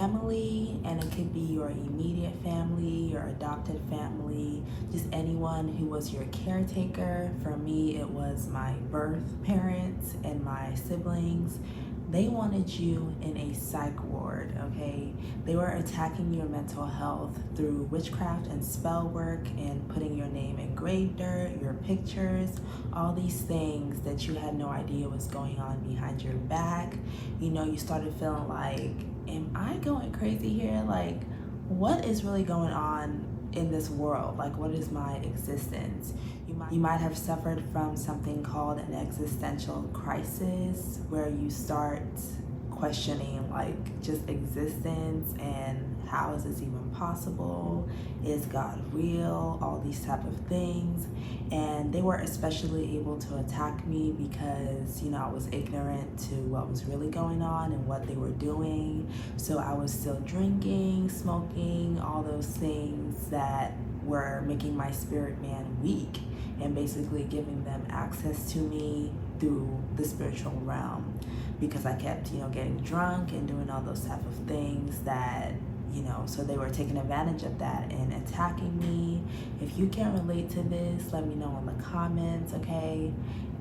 family, and it could be your immediate family, your adopted family, just anyone who was your caretaker. For me, it was my birth parents and my siblings. They wanted you in a psych ward, okay? They were attacking your mental health through witchcraft and spell work and putting your name in grave dirt, your pictures, all these things that you had no idea was going on behind your back. You know, you started feeling like, am I going crazy here? Like, what is really going on in this world? Like, what is my existence? You might have suffered from something called an existential crisis, where you start questioning like just existence and how is this even possible? Is God real? All these type of things. And they were especially able to attack me because, you know, I was ignorant to what was really going on and what they were doing. So I was still drinking, smoking, all those things that were making my spirit man weak and basically giving them access to me through the spiritual realm, because I kept, you know, getting drunk and doing all those type of things that, you know, so they were taking advantage of that and attacking me. If you can relate to this, let me know in the comments, okay?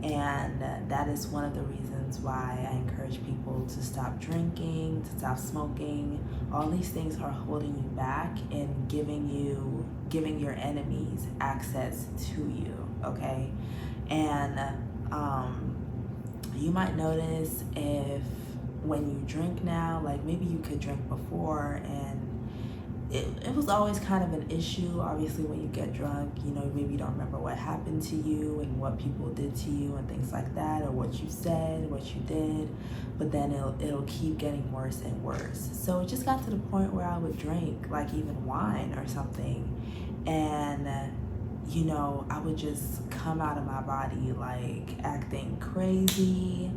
And that is one of the reasons why I encourage people to stop drinking, to stop smoking. All these things are holding you back and giving your enemies access to you, okay? And you might notice if when you drink now, like maybe you could drink before and it was always kind of an issue. Obviously, when you get drunk, you know, maybe you don't remember what happened to you and what people did to you and things like that, or what you said, what you did, but then it'll keep getting worse and worse. So it just got to the point where I would drink like even wine or something, and you know, I would just come out of my body like acting crazy.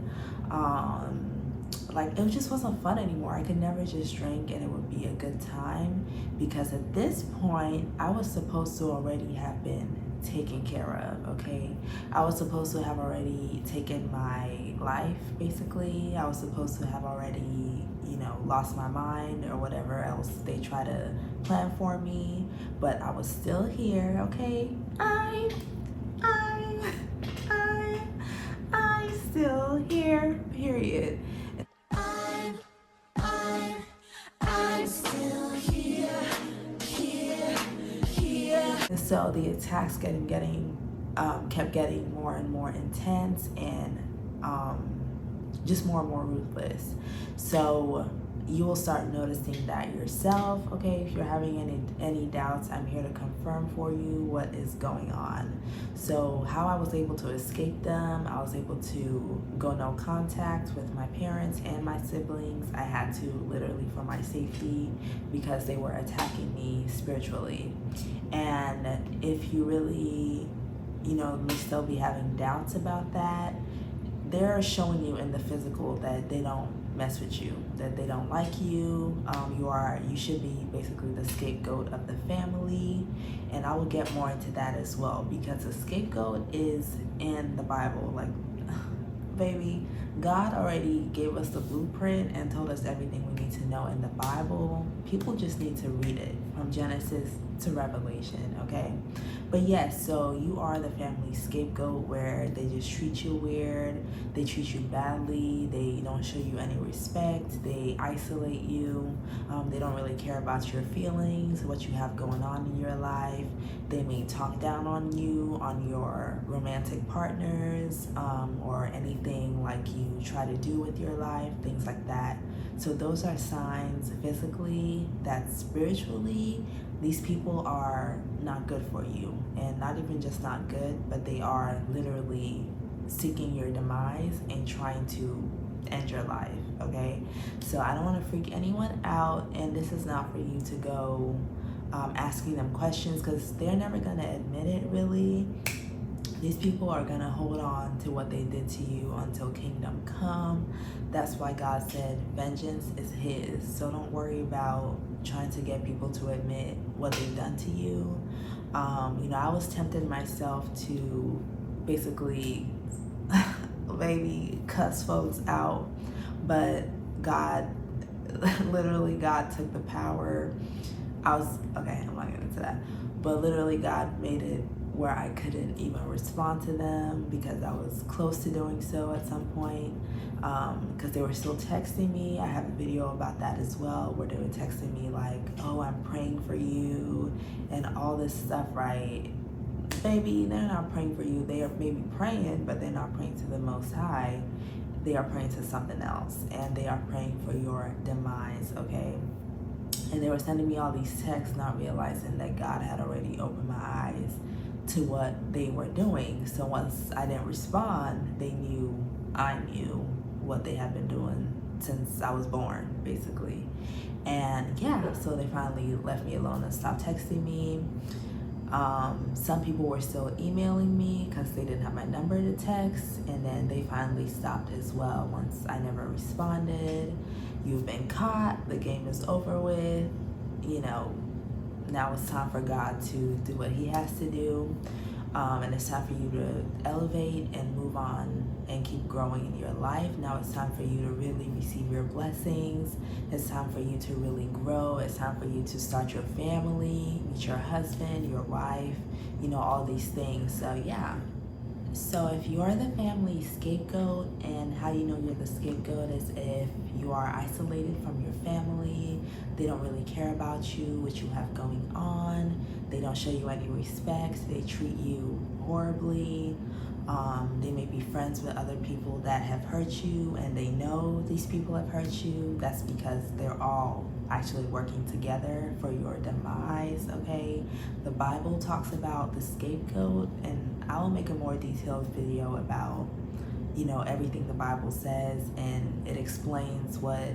Like it just wasn't fun anymore. I could never just drink and it would be a good time, because at this point I was supposed to already have been taken care of, okay? I was supposed to have already taken my life, basically. I was supposed to have already, you know, lost my mind or whatever else they try to plan for me, but I was still here, okay? I'm still here, period. I'm still here. And so the attacks kept getting more and more intense and just more and more ruthless. So you will start noticing that yourself, okay? If you're having any doubts, I'm here to confirm for you what is going on. So how I was able to escape them, I was able to go no contact with my parents and my siblings. I had to, literally, for my safety, because they were attacking me spiritually. And if you really, you know, may still be having doubts about that, they're showing you in the physical that they don't mess with you, that they don't like you. You should be basically the scapegoat of the family, and I will get more into that as well, because the scapegoat is in the Bible. Like, baby, God already gave us the blueprint and told us everything we need to know in the Bible. People just need to read it from Genesis to Revelation, okay? But yes, so you are the family scapegoat, where they just treat you weird, they treat you badly, they don't show you any respect, they isolate you, they don't really care about your feelings, what you have going on in your life. They may talk down on you, on your romantic partners, or anything like you try to do with your life, things like that. So those are signs physically that spiritually these people are not good for you, and not even just not good, but they are literally seeking your demise and trying to end your life, okay? So I don't want to freak anyone out, and this is not for you to go asking them questions, because they're never going to admit it, really. These people are going to hold on to what they did to you until kingdom come. That's why God said vengeance is his. So don't worry about trying to get people to admit what they've done to you. You know, I was tempted myself to basically maybe cuss folks out, but God literally God took the power. Okay, I'm not getting into that. But literally God made it where I couldn't even respond to them because I was close to doing so at some point, because they were still texting me. I have a video about that as well, where they were texting me like, oh, I'm praying for you and all this stuff, right? Baby, they're not praying for you. They are maybe praying, but they're not praying to the Most High. They are praying to something else, and they are praying for your demise, okay? And they were sending me all these texts, not realizing that God had already opened my eyes to what they were doing. So once I didn't respond, they knew I knew what they had been doing since I was born, basically. And yeah, so they finally left me alone and stopped texting me. Some people were still emailing me because they didn't have my number to text, and then they finally stopped as well once I never responded. You've been caught, the game is over with, you know, now it's time for God to do what he has to do, and it's time for you to elevate and move on and keep growing in your life. Now it's time for you to really receive your blessings. It's time for you to really grow. It's time for you to start your family, meet your husband, your wife, you know, all these things. So yeah. So if you are the family scapegoat, and how you know you're the scapegoat is if you are isolated from your family, they don't really care about you, what you have going on, they don't show you any respect, they treat you horribly, they may be friends with other people that have hurt you and they know these people have hurt you. That's because they're all actually working together for your demise, okay? The Bible talks about the scapegoat, and I'll make a more detailed video about, you know, everything the Bible says, and it explains what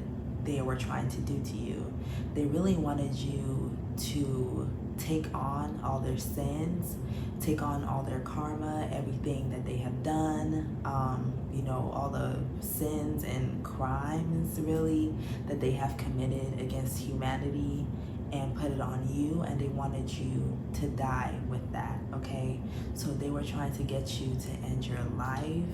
they were trying to do to you. They really wanted you to take on all their sins, take on all their karma, everything that they have done, you know, all the sins and crimes really that they have committed against humanity, and put it on you, and they wanted you to die with that, okay? So they were trying to get you to end your life.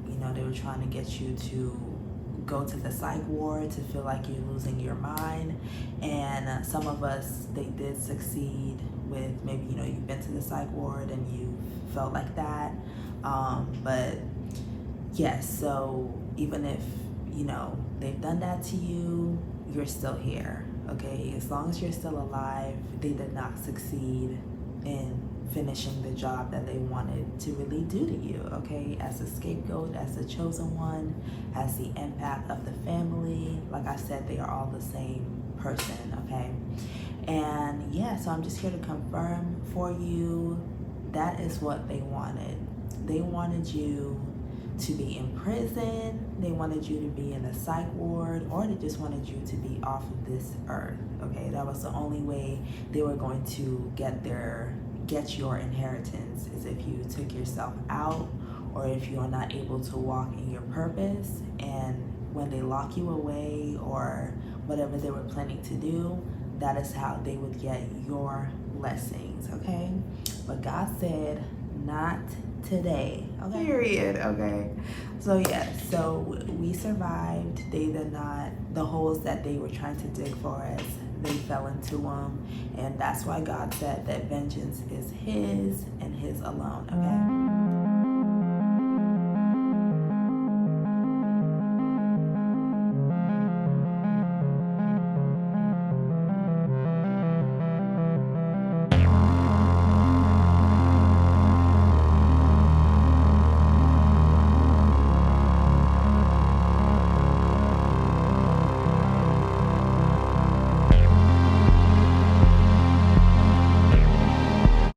You know, they were trying to get you to go to the psych ward, to feel like you're losing your mind. And some of us, they did succeed with, maybe, you know, you've been to the psych ward and you felt like that. But yes, so even if, you know, they've done that to you, you're still here, okay? As long as you're still alive, they did not succeed in finishing the job that they wanted to really do to you, okay? As a scapegoat, as the chosen one, as the empath of the family, like I said, they are all the same person, okay? And yeah, so I'm just here to confirm for you, that is what they wanted. They wanted you to be in prison, they wanted you to be in a psych ward, or they just wanted you to be off of this earth, okay? That was the only way they were going to get your inheritance, is if you took yourself out, or if you are not able to walk in your purpose. And when they lock you away, or whatever they were planning to do, that is how they would get your blessings, okay? But God said, not today, okay? Period, okay? So yeah, so we survived. They did not, the holes that they were trying to dig for us, they fell into them. And that's why God said that vengeance is his and his alone, okay?